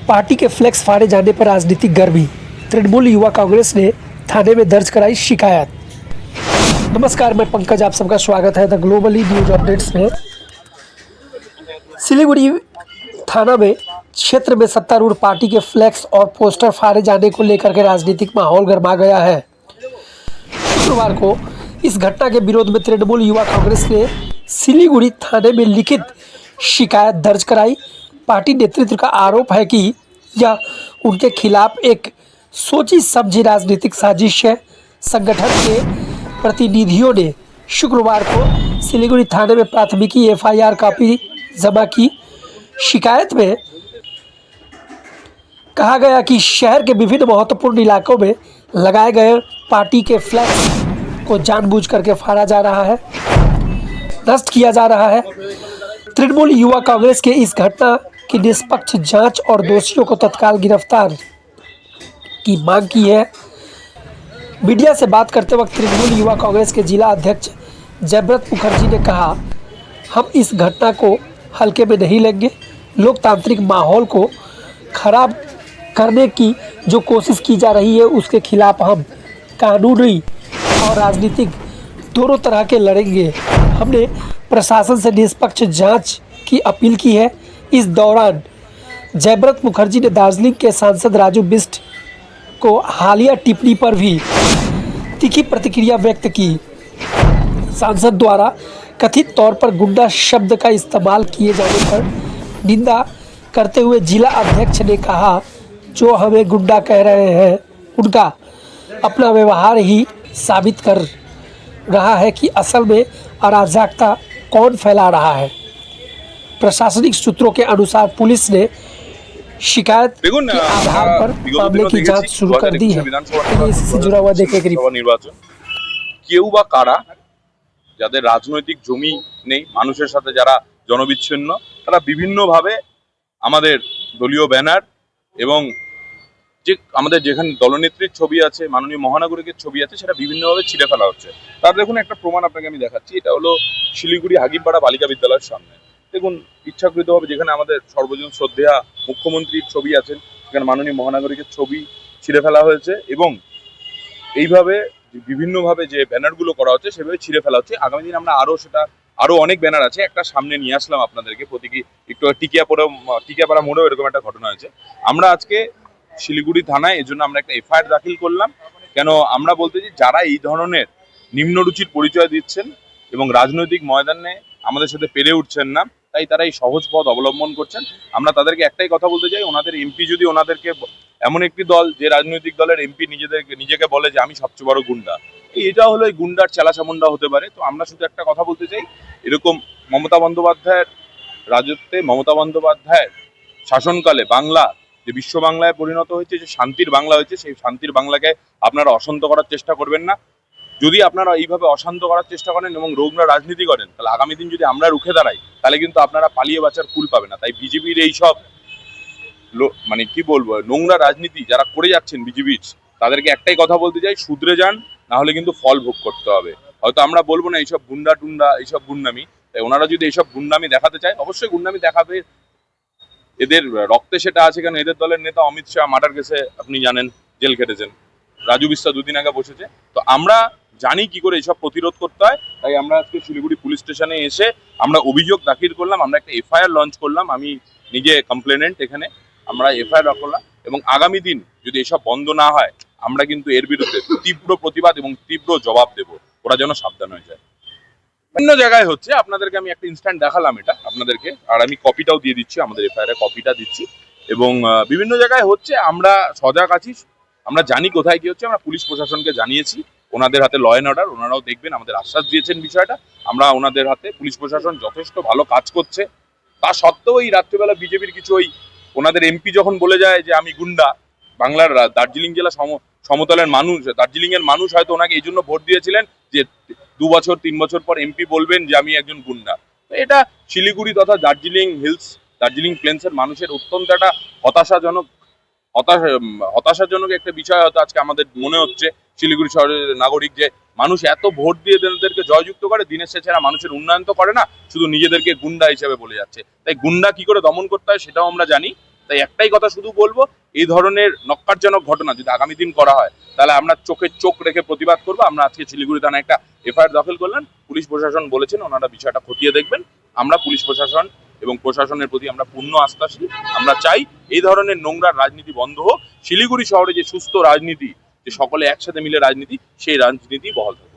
Party के flex फाड़े जाने पर राजनीतिक गर्मी। तृणमूल युवा कांग्रेस ने थाने में दर्ज कराई शिकायत। नमस्कार, मैं पंकज, आप सबका स्वागत है द ग्लोबली न्यूज अपडेट्स में। सिलीगुड़ी थाना में क्षेत्र में सत्तारूढ़ पार्टी के फ्लेक्स और पोस्टर फाड़े जाने को लेकर के राजनीतिक माहौल गर्मा गया है। शुक्रवार को इस घटना के विरोध में तृणमूल युवा कांग्रेस ने सिलीगुड़ी थाने में लिखित शिकायत दर्ज कराई। पार्टी नेतृत्व का आरोप है कि यह उनके खिलाफ एक सोची समझी राजनीतिक साजिश है। संगठन के प्रतिनिधियों ने शुक्रवार को सिलीगुड़ी थाने में प्राथमिकी एफआईआर कॉपी जमा की। शिकायत में कहा गया कि शहर के विभिन्न महत्वपूर्ण इलाकों में लगाए गए पार्टी के फ्लैक्स को जानबूझ करके फाड़ा जा रहा है, नष्ट किया जा रहा है। तृणमूल युवा कांग्रेस के इस घटना की निष्पक्ष जांच और दोषियों को तत्काल गिरफ्तार की मांग की है। मीडिया से बात करते वक्त तृणमूल युवा कांग्रेस के जिला अध्यक्ष जयव्रत मुखर्जी ने कहा, हम इस घटना को हल्के में नहीं लेंगे। लोकतांत्रिक माहौल को खराब करने की जो कोशिश की जा रही है उसके खिलाफ हम कानूनी और राजनीतिक दोनों तरह के लड़ेंगे। हमने प्रशासन से निष्पक्ष जांच की अपील की है। इस दौरान जयव्रत मुखर्जी ने दार्जिलिंग के सांसद राजू बिष्ट को हालिया टिप्पणी पर भी तीखी प्रतिक्रिया व्यक्त की। सांसद द्वारा कथित तौर पर गुंडा शब्द का इस्तेमाल किए जाने पर निंदा करते हुए जिला अध्यक्ष ने कहा, जो हमें गुंडा कह रहे हैं उनका अपना व्यवहार ही साबित कर रहा है कि असल में अराजकता कौन फैला रहा है। प्रशासनिक सूत्रों के अनुसार पुलिस ने शिकायत के आधार पर मामले की जांच शुरू कर दी है। इससे जुड़ा हुआ देखें निर्वाचन কেউ বা কারা যাদের রাজনৈতিক জমি নেই, মানুষের সাথে যারা জনবিচ্ছিন্ন, তারা বিভিন্নভাবে আমাদের দলীয় ব্যানার এবং যে আমাদের যেখানে দলনেত্রীর ছবি আছে, মাননীয় মহানগরীর ছবি আছে, সেটা বিভিন্নভাবে ছিঁড়ে ফেলা হচ্ছে। তার দেখুন একটা প্রমাণ আপনাকে আমি দেখাচ্ছি। এটা হলো শিলিগুড়ি হাকিমপাড়া বালিকা বিদ্যালয়ের সামনে। দেখুন ইচ্ছাকৃতভাবে যেখানে আমাদের সর্বজন শ্রদ্ধেয়া মুখ্যমন্ত্রীর ছবি আছেন, সেখানে মাননীয় মহানগরীর ছবি ছিঁড়ে ফেলা হয়েছে এবং এইভাবে বিভিন্নভাবে যে ব্যানারগুলো করা হচ্ছে সেভাবে ছিঁড়ে ফেলা হচ্ছে। আগামী দিন আমরা আরো অনেক ব্যানার আছে, একটা সামনে নিয়ে আসলাম আপনাদেরকে। প্রতীকী একটু টিকিয়াপাড়া মোড়েও এরকম একটা ঘটনা হয়েছে। আমরা আজকে শিলিগুড়ি থানায় এজন্য আমরা একটা এফআইআর দাখিল করলাম। কেন আমরা বলতে চাই, যারা এই ধরনের নিম্নরুচির পরিচয় দিচ্ছেন এবং রাজনৈতিক ময়দানে আমাদের সাথে পেরে উঠছেন না, তাই তারা এই সহজ পথ অবলম্বন করছেন। আমরা তাদেরকে একটাই কথা বলতে চাই, ওনাদের এমপি যদি ওনাদেরকে, এমন একটি দল যে রাজনৈতিক দলের এমপি নিজেকে বলে যে আমি সবচেয়ে বড় গুন্ডা, এটা হলো এই গুন্ডার চেলাচামুন্ডা হতে পারে। তো আমরা শুধু একটা কথা বলতে চাই, এরকম মমতা বন্দ্যোপাধ্যায়ের রাজত্বে, মমতা বন্দ্যোপাধ্যায়ের শাসনকালে বাংলা যে বিশ্ব বাংলায় পরিণত হয়েছে, যে শান্তির বাংলা হয়েছে, সেই শান্তির বাংলাকে আপনারা অশান্ত করার চেষ্টা করবেন না। যদি আপনারা এইভাবে অশান্ত করার চেষ্টা করেন এবং নোংরা রাজনীতি করেন, তাহলে আগামী দিন যদি আমরা রুখে দাঁড়াই, তাহলে কিন্তু আপনারা পালিয়ে বাঁচার কুল পাবে না। তাই বিজেপির এইসব মানে কি বলবো, নোংরা রাজনীতি যারা করে যাচ্ছেন বিজেপির, তাদেরকে একটাই কথা বলতে চাই, শুধরে যান, না হলে কিন্তু ফল ভোগ করতে হবে। হয়তো আমরা বলবো না এইসব গুন্ডা টুন্ডা, এইসব গুন্ডামি। তাই ওনারা যদি এইসব গুন্ডামি দেখাতে চায়, অবশ্যই গুন্ডামি দেখাবে। এদের রক্তে সেটা আছে, কেন এদের দলের নেতা অমিত শাহ মার্ডার কেসে আপনি জানেন জেল খেটেছেন, রাজু বিস্তা দুদিন আগে বসেছে। তো আমরা জানি কি করে এইসব প্রতিরোধ করতে হয়। তাই আমরা আজকে শিলিগুড়ি পুলিশ স্টেশনে এসে আমরা অভিযোগ দাখিল করলাম, আমরা একটা এফআইআর লঞ্চ করলাম। আমি নিজে কমপ্লেনেন্ট, এখানে আমরা এফআইআর করলাম এবং আগামী দিন যদি এসব বন্ধ না হয়, আমরা কিন্তু এর বিরুদ্ধে তীব্র প্রতিবাদ এবং তীব্র জবাব দেব। ওরা যেন সাবধান হয়ে যায়। বিভিন্ন জায়গায় হচ্ছে, আপনাদেরকে আমি একটা ইনস্ট্যান্ট দেখালাম এটা আপনাদেরকে, আর আমি কপিটাও দিয়ে দিচ্ছি, আমাদের এফআইআর কপিটা দিচ্ছি। এবং বিভিন্ন জায়গায় হচ্ছে, আমরা সজাগ আছি, আমরা জানি কোথায় কি হচ্ছে। আমরা পুলিশ প্রশাসনকে জানিয়েছি, ওনাদের হাতে ল অ্যান্ড অর্ডার, ওনারাও দেখবেন, আমাদের আশ্বাস দিয়েছেন বিষয়টা। আমরা ওনাদের হাতে, পুলিশ প্রশাসন যথেষ্ট ভালো কাজ করছে। তা সত্ত্বেও এই রাত্রিবেলা বিজেপির কিছু ওই ওনাদের এমপি যখন বলে যায় যে আমি গুন্ডা, বাংলার দার্জিলিং জেলা সমতলের মানুষ, দার্জিলিং এর মানুষ হয়তো ওনাকে এই জন্য ভোট দিয়েছিলেন যে 2 বছর 3 বছর পর এমপি বলবেন যে আমি একজন গুন্ডা। তো এটা শিলিগুড়ি তথা দার্জিলিং হিলস, দার্জিলিং প্লেন্সের মানুষের অত্যন্ত একটা হতাশাজনক একটা বিষয় হয়তো আজকে আমাদের মনে হচ্ছে। শিলিগুড়ি শহরের নাগরিক যে মানুষ এত ভোট দিয়ে এদেরকে জয়যুক্ত করে, দিনের শেষে এরা মানুষের উন্নয়ন তো করে না, শুধু নিজেদেরকে গুন্ডা হিসেবে বলে যাচ্ছে। তাই গুন্ডা কি করে দমন করতে হয় সেটাও আমরা জানি। তাই একটাই কথা শুধু বলবো, এই ধরনের নক্কারজনক ঘটনা যদি আগামী দিন করা হয় তাহলে আমরা চোখে চোখ রেখে প্রতিবাদ করবো। আমরা আজকে শিলিগুড়ি থানায় একটা এফআইআর দাখিল করলাম। পুলিশ প্রশাসন বলেছেন ওনারা বিষয়টা খতিয়ে দেখবেন। আমরা পুলিশ প্রশাসন এবং প্রশাসনের প্রতি আমরা পূর্ণ আস্থাশীল। আমরা চাই এই ধরনের নোংরা রাজনীতি বন্ধ হোক। শিলিগুড়ি শহরে যে সুস্থ রাজনীতি, যে সকলে একসাথে মিলে রাজনীতি, সেই রাজনীতি বহাল থাকে।